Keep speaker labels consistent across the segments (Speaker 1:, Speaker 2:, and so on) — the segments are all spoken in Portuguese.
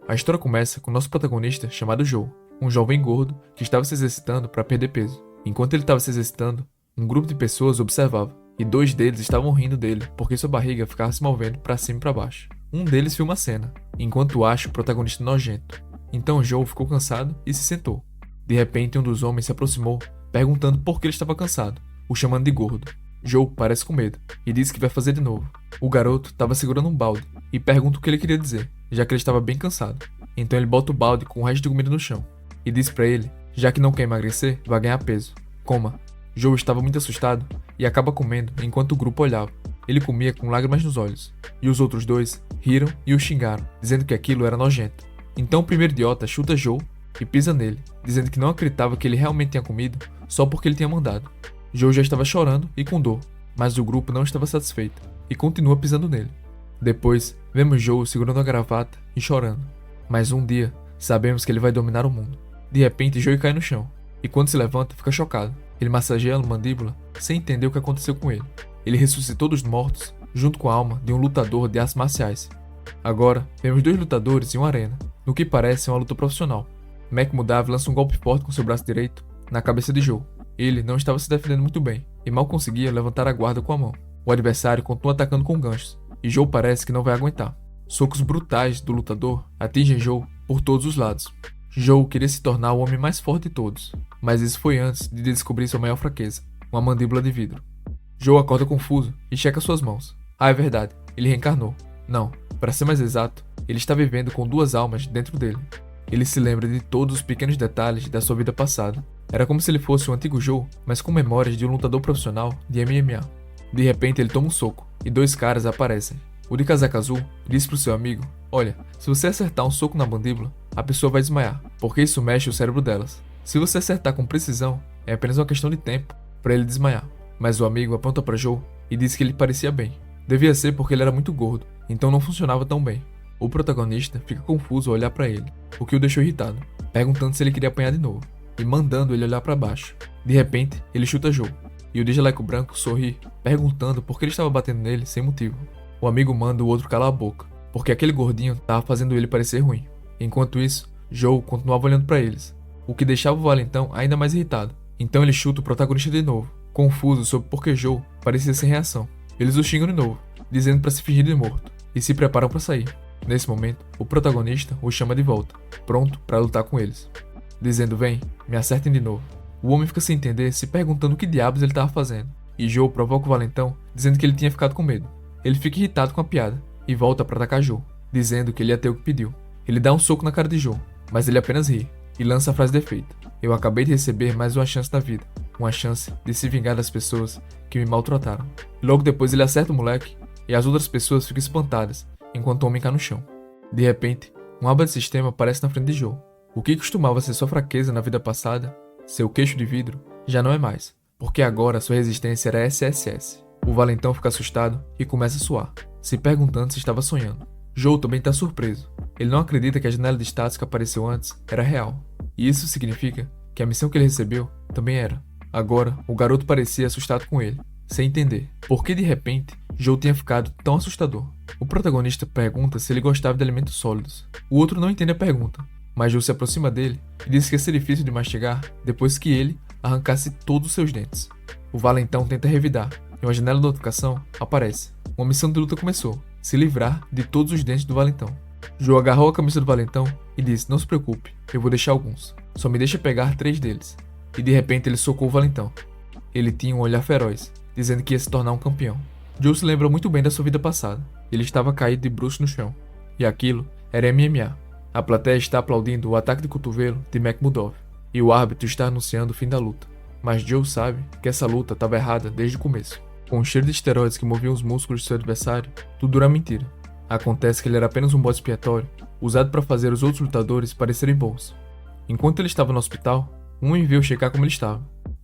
Speaker 1: A história começa com nosso protagonista chamado Joe, um jovem gordo que estava se exercitando para perder peso. Enquanto ele estava se exercitando, um grupo de pessoas observava, e dois deles estavam rindo dele porque sua barriga ficava se movendo para cima e para baixo. Um deles viu uma cena, enquanto acha o protagonista nojento. Então Joe ficou cansado e se sentou. De repente, um dos homens se aproximou, perguntando por que ele estava cansado, o chamando de gordo. Joe parece com medo e diz que vai fazer de novo. O garoto estava segurando um balde e pergunta o que ele queria dizer, já que ele estava bem cansado. Então ele bota o balde com o resto de comida no chão e diz para ele, já que não quer emagrecer, vai ganhar peso. Coma. Joe estava muito assustado e acaba comendo enquanto o grupo olhava. Ele comia com lágrimas nos olhos, e os outros dois riram e o xingaram, dizendo que aquilo era nojento. Então o primeiro idiota chuta Joe e pisa nele, dizendo que não acreditava que ele realmente tinha comido só porque ele tinha mandado. Joe já estava chorando e com dor, mas o grupo não estava satisfeito e continua pisando nele. Depois, vemos Joe segurando a gravata e chorando. Mas um dia, sabemos que ele vai dominar o mundo. De repente, Joe cai no chão, e quando se levanta, fica chocado. Ele massageia a mandíbula sem entender o que aconteceu com ele. Ele ressuscitou dos mortos, junto com a alma de um lutador de artes marciais. Agora, vemos dois lutadores em uma arena, no que parece uma luta profissional. Mac Mudave lança um golpe forte com seu braço direito na cabeça de Joe. Ele não estava se defendendo muito bem, e mal conseguia levantar a guarda com a mão. O adversário continua atacando com ganchos, e Joe parece que não vai aguentar. Socos brutais do lutador atingem Joe por todos os lados. Joe queria se tornar o homem mais forte de todos, mas isso foi antes de descobrir sua maior fraqueza, uma mandíbula de vidro. Joe acorda confuso e checa suas mãos. Ah, é verdade, ele reencarnou. Não, para ser mais exato, ele está vivendo com duas almas dentro dele. Ele se lembra de todos os pequenos detalhes da sua vida passada. Era como se ele fosse o antigo Joe, mas com memórias de um lutador profissional de MMA. De repente ele toma um soco, e dois caras aparecem. O de casaco azul diz pro seu amigo, olha, se você acertar um soco na mandíbula, a pessoa vai desmaiar, porque isso mexe o cérebro delas. Se você acertar com precisão, é apenas uma questão de tempo para ele desmaiar. Mas o amigo aponta para Joe e diz que ele parecia bem. Devia ser porque ele era muito gordo, então não funcionava tão bem. O protagonista fica confuso ao olhar para ele, o que o deixou irritado, perguntando se ele queria apanhar de novo, e mandando ele olhar para baixo. De repente, ele chuta Joe, e o de jaleco branco sorri, perguntando por que ele estava batendo nele sem motivo. O amigo manda o outro calar a boca, porque aquele gordinho estava fazendo ele parecer ruim. Enquanto isso, Joe continuava olhando para eles, o que deixava o valentão ainda mais irritado. Então ele chuta o protagonista de novo, confuso sobre por que Joe parecia sem reação. Eles o xingam de novo, dizendo para se fingir de morto, e se preparam para sair. Nesse momento, o protagonista o chama de volta, pronto para lutar com eles, dizendo, vem, me acertem de novo. O homem fica sem entender, se perguntando o que diabos ele estava fazendo, e Joe provoca o valentão, dizendo que ele tinha ficado com medo. Ele fica irritado com a piada, e volta para atacar Joe, dizendo que ele ia ter o que pediu. Ele dá um soco na cara de Joe, mas ele apenas ri, e lança a frase de efeito. Eu acabei de receber mais uma chance na vida, uma chance de se vingar das pessoas que me maltrataram. Logo depois ele acerta o moleque, e as outras pessoas ficam espantadas, enquanto o homem cai no chão. De repente, uma aba de sistema aparece na frente de Joe. O que costumava ser sua fraqueza na vida passada, seu queixo de vidro, já não é mais, porque agora sua resistência era SSS. O valentão fica assustado e começa a suar, se perguntando se estava sonhando. Joe também está surpreso. Ele não acredita que a janela de status que apareceu antes era real. E isso significa que a missão que ele recebeu também era. Agora, o garoto parecia assustado com ele, sem entender por que de repente Joe tinha ficado tão assustador. O protagonista pergunta se ele gostava de alimentos sólidos. O outro não entende a pergunta, mas Joe se aproxima dele e diz que ia ser difícil de mastigar depois que ele arrancasse todos os seus dentes. O valentão tenta revidar, e uma janela de notificação aparece. Uma missão de luta começou, se livrar de todos os dentes do valentão. Joe agarrou a camisa do valentão e disse, não se preocupe, eu vou deixar alguns, só me deixa pegar 3 deles. E de repente ele socou o valentão. Ele tinha um olhar feroz, dizendo que ia se tornar um campeão. Joe se lembra muito bem da sua vida passada. Ele estava caído de bruços no chão, e aquilo era MMA. A plateia está aplaudindo o ataque de cotovelo de Mac Mudove, e o árbitro está anunciando o fim da luta. Mas Joe sabe que essa luta estava errada desde o começo. Com o cheiro de esteroides que moviam os músculos de seu adversário, tudo era mentira. Acontece que ele era apenas um bode expiatório, usado para fazer os outros lutadores parecerem bons. Enquanto ele estava no hospital, um enviou checar como ele estava.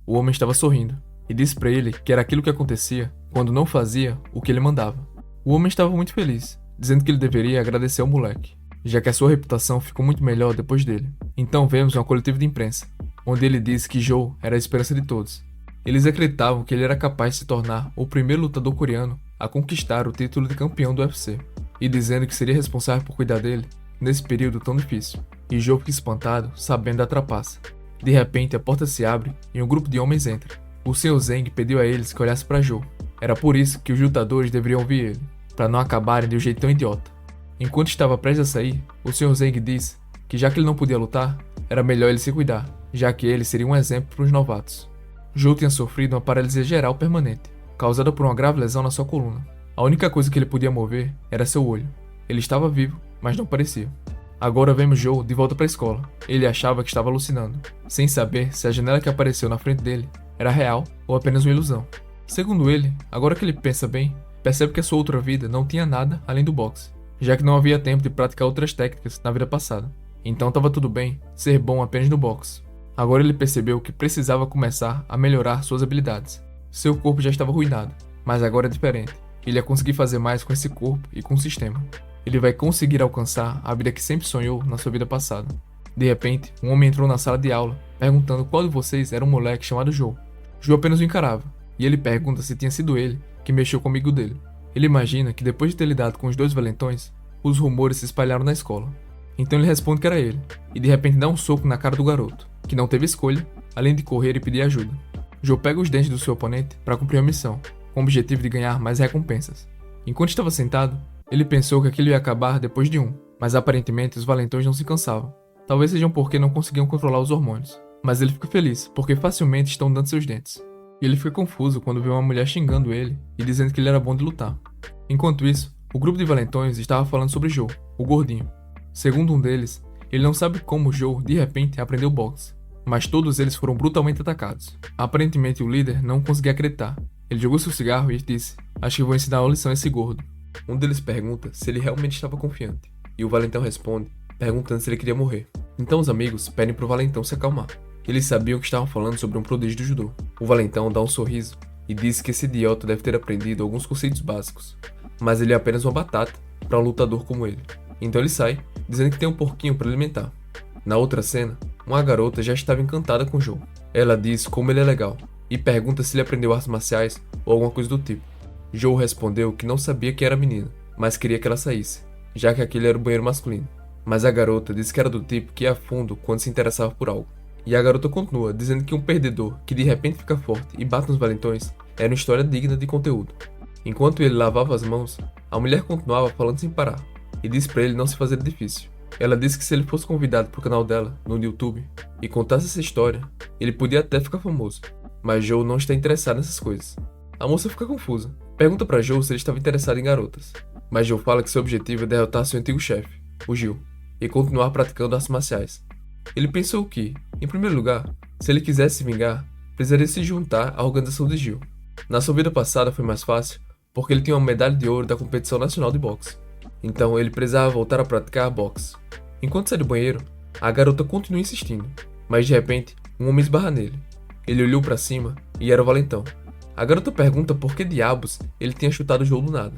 Speaker 1: O homem estava sorrindo, e disse para ele que era aquilo que acontecia quando não fazia o que ele mandava. O homem estava muito feliz, dizendo que ele deveria agradecer ao moleque, já que a sua reputação ficou muito melhor depois dele. Então vemos uma coletiva de imprensa, onde ele disse que Joe era a esperança de todos. Eles acreditavam que ele era capaz de se tornar o primeiro lutador coreano a conquistar o título de campeão do UFC, e dizendo que seria responsável por cuidar dele nesse período tão difícil, e Joe fica espantado, sabendo da trapaça. De repente, a porta se abre e um grupo de homens entra. O Sr. Zeng pediu a eles que olhassem para Joe. Era por isso que os lutadores deveriam ouvir ele, para não acabarem de um jeito tão idiota. Enquanto estava prestes a sair, o Sr. Zeng disse que já que ele não podia lutar, era melhor ele se cuidar, já que ele seria um exemplo para os novatos. Joe tinha sofrido uma paralisia geral permanente, causada por uma grave lesão na sua coluna. A única coisa que ele podia mover era seu olho. Ele estava vivo, mas não parecia. Agora vemos Joe de volta para a escola. Ele achava que estava alucinando, sem saber se a janela que apareceu na frente dele era real ou apenas uma ilusão. Segundo ele, agora que ele pensa bem, percebe que a sua outra vida não tinha nada além do boxe, já que não havia tempo de praticar outras técnicas na vida passada. Então estava tudo bem ser bom apenas no boxe. Agora ele percebeu que precisava começar a melhorar suas habilidades. Seu corpo já estava arruinado, mas agora é diferente. Ele ia conseguir fazer mais com esse corpo e com o sistema. Ele vai conseguir alcançar a vida que sempre sonhou na sua vida passada. De repente, um homem entrou na sala de aula, perguntando qual de vocês era um moleque chamado Joe. Joe apenas o encarava, e ele pergunta se tinha sido ele que mexeu com o amigo dele. Ele imagina que depois de ter lidado com os dois valentões, os rumores se espalharam na escola. Então ele responde que era ele, e de repente dá um soco na cara do garoto, que não teve escolha, além de correr e pedir ajuda. Joe pega os dentes do seu oponente para cumprir a missão, com o objetivo de ganhar mais recompensas. Enquanto estava sentado, ele pensou que aquilo ia acabar depois de um, mas aparentemente os valentões não se cansavam. Talvez sejam porque não conseguiam controlar os hormônios. Mas ele fica feliz, porque facilmente estão dando seus dentes. E ele fica confuso quando vê uma mulher xingando ele e dizendo que ele era bom de lutar. Enquanto isso, o grupo de valentões estava falando sobre Joe, o gordinho. Segundo um deles, ele não sabe como Joe de repente aprendeu boxe, mas todos eles foram brutalmente atacados. Aparentemente o líder não conseguia acreditar. Ele jogou seu cigarro e disse: "Acho que vou ensinar uma lição a esse gordo." Um deles pergunta se ele realmente estava confiante, e o valentão responde, perguntando se ele queria morrer. Então os amigos pedem pro valentão se acalmar. Eles sabiam que estavam falando sobre um prodígio do judô. O valentão dá um sorriso e diz que esse idiota deve ter aprendido alguns conceitos básicos, mas ele é apenas uma batata para um lutador como ele. Então ele sai, dizendo que tem um porquinho para alimentar. Na outra cena, uma garota já estava encantada com Joe. Ela diz como ele é legal e pergunta se ele aprendeu artes marciais ou alguma coisa do tipo. Joe respondeu que não sabia que era a menina, mas queria que ela saísse, já que aquele era o banheiro masculino. Mas a garota disse que era do tipo que ia a fundo quando se interessava por algo. E a garota continua, dizendo que um perdedor que de repente fica forte e bate nos valentões era uma história digna de conteúdo. Enquanto ele lavava as mãos, a mulher continuava falando sem parar, e disse para ele não se fazer difícil. Ela disse que se ele fosse convidado para o canal dela, no YouTube, e contasse essa história, ele podia até ficar famoso. Mas Joe não está interessado nessas coisas. A moça fica confusa. Pergunta para Joe se ele estava interessado em garotas. Mas Joe fala que seu objetivo é derrotar seu antigo chefe, o Gil, e continuar praticando artes marciais. Ele pensou que, em primeiro lugar, se ele quisesse se vingar, precisaria se juntar à organização de Gil. Na sua vida passada foi mais fácil, porque ele tinha uma medalha de ouro da competição nacional de boxe. Então ele precisava voltar a praticar boxe. Enquanto sai do banheiro, a garota continua insistindo, mas de repente, um homem esbarra nele. Ele olhou para cima e era o valentão. A garota pergunta por que diabos ele tinha chutado o Joe do nada.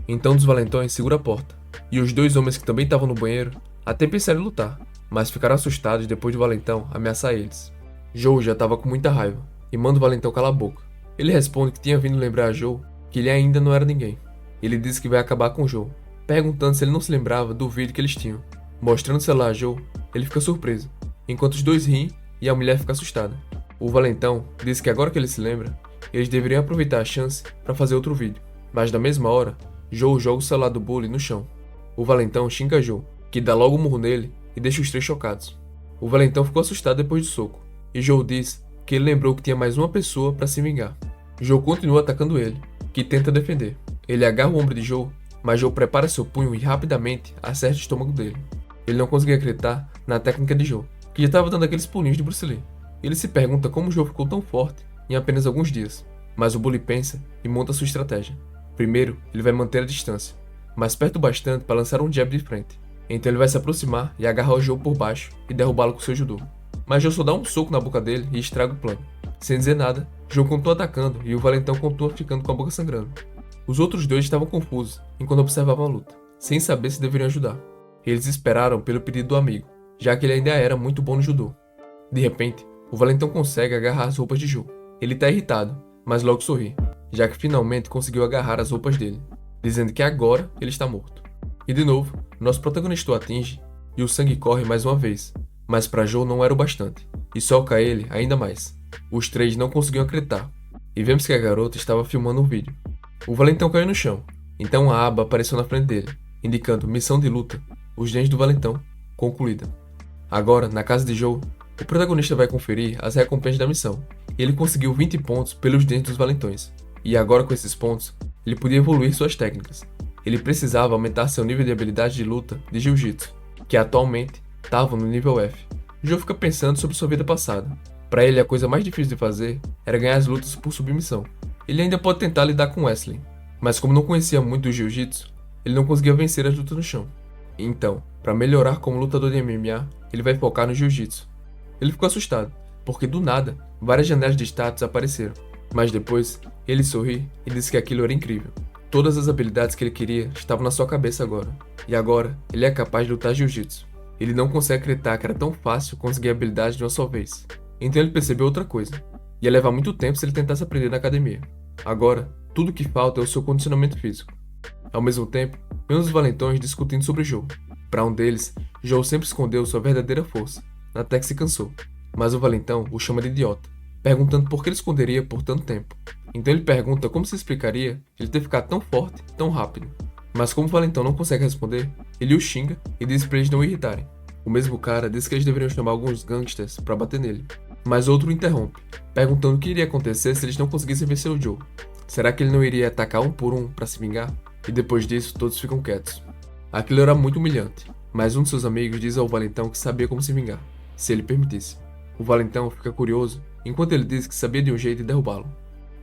Speaker 1: Então um dos valentões segura a porta, e os dois homens que também estavam no banheiro até pensaram em lutar, mas ficaram assustados depois do valentão ameaçar eles. Joe já estava com muita raiva, e manda o valentão calar a boca. Ele responde que tinha vindo lembrar a Joe que ele ainda não era ninguém. Ele diz que vai acabar com Joe, perguntando se ele não se lembrava do vídeo que eles tinham. Mostrando o celular a Joe, ele fica surpreso, enquanto os dois riem e a mulher fica assustada. O valentão diz que agora que ele se lembra, eles deveriam aproveitar a chance para fazer outro vídeo. Mas na mesma hora, Joe joga o celular do bully no chão. O valentão xinga Joe, que dá logo um murro nele e deixa os três chocados. O valentão ficou assustado depois do soco, e Joe diz que ele lembrou que tinha mais uma pessoa para se vingar. Joe continua atacando ele, que tenta defender. Ele agarra o ombro de Joe, mas Joe prepara seu punho e rapidamente acerta o estômago dele. Ele não conseguia acreditar na técnica de Joe, que já estava dando aqueles pulinhos de Bruce Lee. Ele se pergunta como Joe ficou tão forte em apenas alguns dias, mas o bully pensa e monta sua estratégia. Primeiro, ele vai manter a distância, mas perto bastante para lançar um jab de frente. Então ele vai se aproximar e agarrar o Joe por baixo e derrubá-lo com seu judô. Mas Joe só dá um soco na boca dele e estraga o plano. Sem dizer nada, Joe continua atacando e o valentão continua ficando com a boca sangrando. Os outros dois estavam confusos enquanto observavam a luta, sem saber se deveriam ajudar. Eles esperaram pelo pedido do amigo, já que ele ainda era muito bom no judô. De repente, o valentão consegue agarrar as roupas de Joe. Ele está irritado, mas logo sorri, já que finalmente conseguiu agarrar as roupas dele, dizendo que agora ele está morto. E de novo, nosso protagonista o atinge e o sangue corre mais uma vez, mas para Joe não era o bastante, e soca ele ainda mais. Os três não conseguiam acreditar, e vemos que a garota estava filmando um vídeo. O valentão caiu no chão, então a aba apareceu na frente dele, indicando missão de luta, os dentes do valentão, concluída. Agora, na casa de Joe, o protagonista vai conferir as recompensas da missão, e ele conseguiu 20 pontos pelos dentes dos valentões, e agora com esses pontos, ele podia evoluir suas técnicas. Ele precisava aumentar seu nível de habilidade de luta de Jiu-Jitsu, que atualmente estava no nível F. Joe fica pensando sobre sua vida passada. Para ele, a coisa mais difícil de fazer era ganhar as lutas por submissão. Ele ainda pode tentar lidar com Wesley, mas como não conhecia muito do Jiu-Jitsu, ele não conseguia vencer as lutas no chão. Então, para melhorar como lutador de MMA, ele vai focar no Jiu-Jitsu. Ele ficou assustado, porque do nada, várias janelas de status apareceram, mas depois, ele sorri e disse que aquilo era incrível. Todas as habilidades que ele queria estavam na sua cabeça agora, e agora ele é capaz de lutar Jiu-Jitsu. Ele não consegue acreditar que era tão fácil conseguir a habilidade de uma só vez. Então ele percebeu outra coisa. Ia levar muito tempo se ele tentasse aprender na academia. Agora, tudo que falta é o seu condicionamento físico. Ao mesmo tempo, vemos os valentões discutindo sobre Joe. Para um deles, Joe sempre escondeu sua verdadeira força, até que se cansou. Mas o valentão o chama de idiota, perguntando por que ele esconderia por tanto tempo. Então ele pergunta como se explicaria ele ter ficado tão forte, tão rápido. Mas como o valentão não consegue responder, ele o xinga e diz para eles não o irritarem. O mesmo cara diz que eles deveriam chamar alguns gangsters para bater nele. Mas outro o interrompe, perguntando o que iria acontecer se eles não conseguissem vencer o Joe. Será que ele não iria atacar um por um para se vingar? E depois disso, todos ficam quietos. Aquilo era muito humilhante, mas um de seus amigos diz ao valentão que sabia como se vingar, se ele permitisse. O valentão fica curioso, enquanto ele diz que sabia de um jeito de derrubá-lo.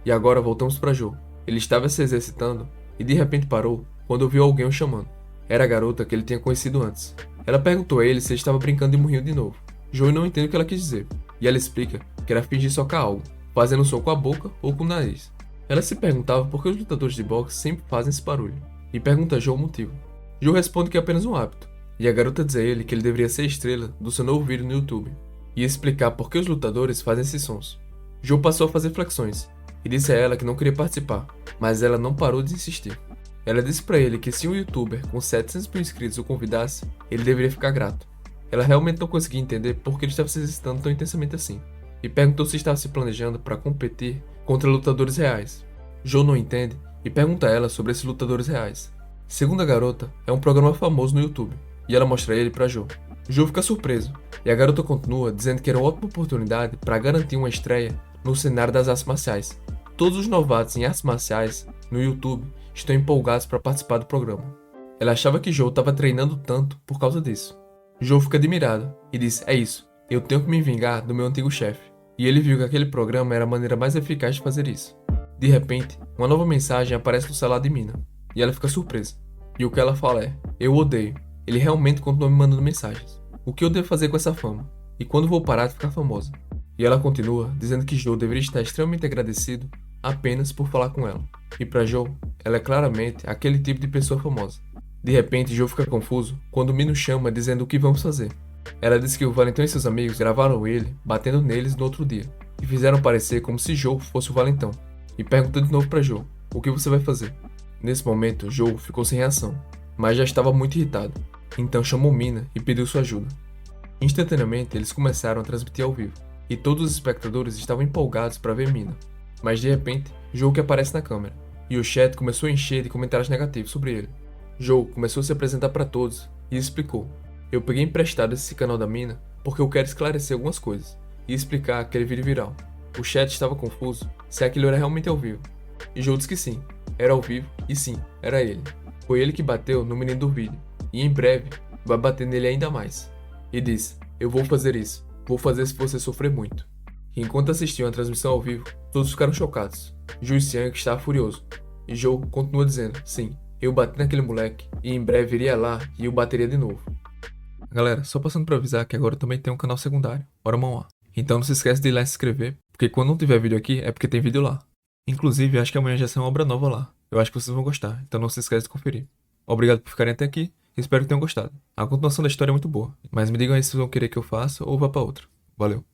Speaker 1: E agora voltamos para Joe. Ele estava se exercitando e de repente parou quando ouviu alguém o chamando. Era a garota que ele tinha conhecido antes. Ela perguntou a ele se ele estava brincando de murrinho de novo. Joe não entende o que ela quis dizer, e ela explica que era fingir socar algo, fazendo som com a boca ou com o nariz. Ela se perguntava por que os lutadores de boxe sempre fazem esse barulho, e pergunta a Joe o motivo. Joe responde que é apenas um hábito, e a garota diz a ele que ele deveria ser estrela do seu novo vídeo no YouTube, e explicar por que os lutadores fazem esses sons. Joe passou a fazer flexões, e disse a ela que não queria participar, mas ela não parou de insistir. Ela disse para ele que se um youtuber com 700 mil inscritos o convidasse, ele deveria ficar grato. Ela realmente não conseguia entender por que ele estava se exercitando tão intensamente assim, e perguntou se estava se planejando para competir contra lutadores reais. Joe não entende e pergunta a ela sobre esses lutadores reais. Segundo a garota, é um programa famoso no YouTube, e ela mostra ele para Joe. Joe fica surpreso, e a garota continua dizendo que era uma ótima oportunidade para garantir uma estreia no cenário das artes marciais. Todos os novatos em artes marciais no YouTube estão empolgados para participar do programa. Ela achava que Joe estava treinando tanto por causa disso. Joe fica admirado e diz: é isso, eu tenho que me vingar do meu antigo chefe. E ele viu que aquele programa era a maneira mais eficaz de fazer isso. De repente, uma nova mensagem aparece no celular de Mina, e ela fica surpresa. E o que ela fala é: eu o odeio. Ele realmente continua me mandando mensagens. O que eu devo fazer com essa fama? E quando vou parar de ficar famosa? E ela continua dizendo que Joe deveria estar extremamente agradecido apenas por falar com ela. E para Joe, ela é claramente aquele tipo de pessoa famosa. De repente, Joe fica confuso quando Mino chama dizendo o que vamos fazer. Ela diz que o Valentão e seus amigos gravaram ele batendo neles no outro dia e fizeram parecer como se Joe fosse o Valentão. E perguntou de novo para Joe: o que você vai fazer? Nesse momento, Joe ficou sem reação, mas já estava muito irritado. Então chamou Mina e pediu sua ajuda. Instantaneamente, eles começaram a transmitir ao vivo, e todos os espectadores estavam empolgados para ver Mina. Mas de repente, Joe que aparece na câmera, e o chat começou a encher de comentários negativos sobre ele. Joe começou a se apresentar para todos e explicou: eu peguei emprestado esse canal da Mina porque eu quero esclarecer algumas coisas e explicar aquele vídeo viral. O chat estava confuso se aquilo era realmente ao vivo. E Joe disse que sim, era ao vivo e sim, era ele. Foi ele que bateu no menino do vídeo e em breve vai bater nele ainda mais. E disse: eu vou fazer isso, vou fazer se você sofrer muito. E enquanto assistiam a transmissão ao vivo, todos ficaram chocados. Joe Xiang estava furioso. E Joe continua dizendo: sim, eu bati naquele moleque e em breve iria lá e o bateria de novo. Galera, só passando pra avisar que agora também tem um canal secundário, Ora Mão A. Então não se esquece de ir lá e se inscrever, porque quando não tiver vídeo aqui é porque tem vídeo lá. Inclusive, acho que amanhã já sai uma obra nova lá. Eu acho que vocês vão gostar, então não se esquece de conferir. Obrigado por ficarem até aqui, espero que tenham gostado. A continuação da história é muito boa, mas me digam aí se vocês vão querer que eu faça ou vá pra outra. Valeu!